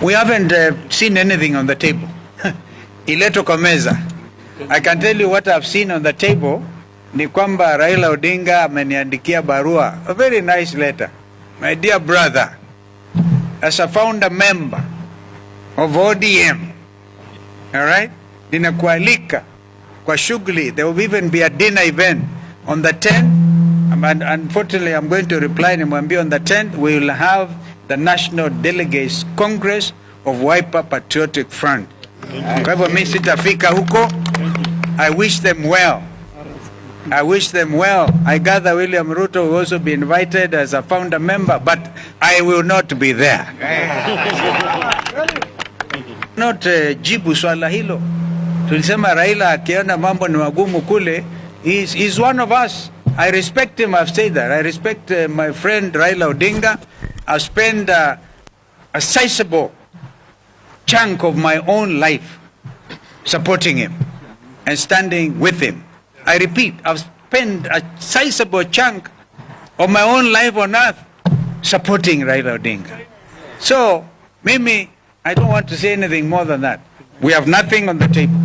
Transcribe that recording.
We haven't seen anything on the table. Ileto kwa meza. I can tell you what I've seen on the table. Ni kwamba Raila Odinga ameniandikia barua. A very nice letter. My dear brother, as a founder member of ODM, all right, ninakualika kwa shughuli. There will even be a dinner event on the 10th. And unfortunately, I'm going to reply nimwambie on the 10th, we will have the National Delegates Congress of Wiper Patriotic Front. Kwa hivyo mimi sitafika huko. I wish them well. I wish them well. I gather William Ruto will also be invited as a founder member, but I will not be there. Not jibu swala hilo. Tulisema Raila akiona mambo ni magumu kule, he's one of us. I respect him, I've said that. I respect my friend Raila Odinga. I've spent a sizable chunk of my own life supporting him and standing with him. I repeat, I've spent a sizable chunk of my own life on earth supporting Raila Odinga. So, Mimi, I don't want to say anything more than that. We have nothing on the table.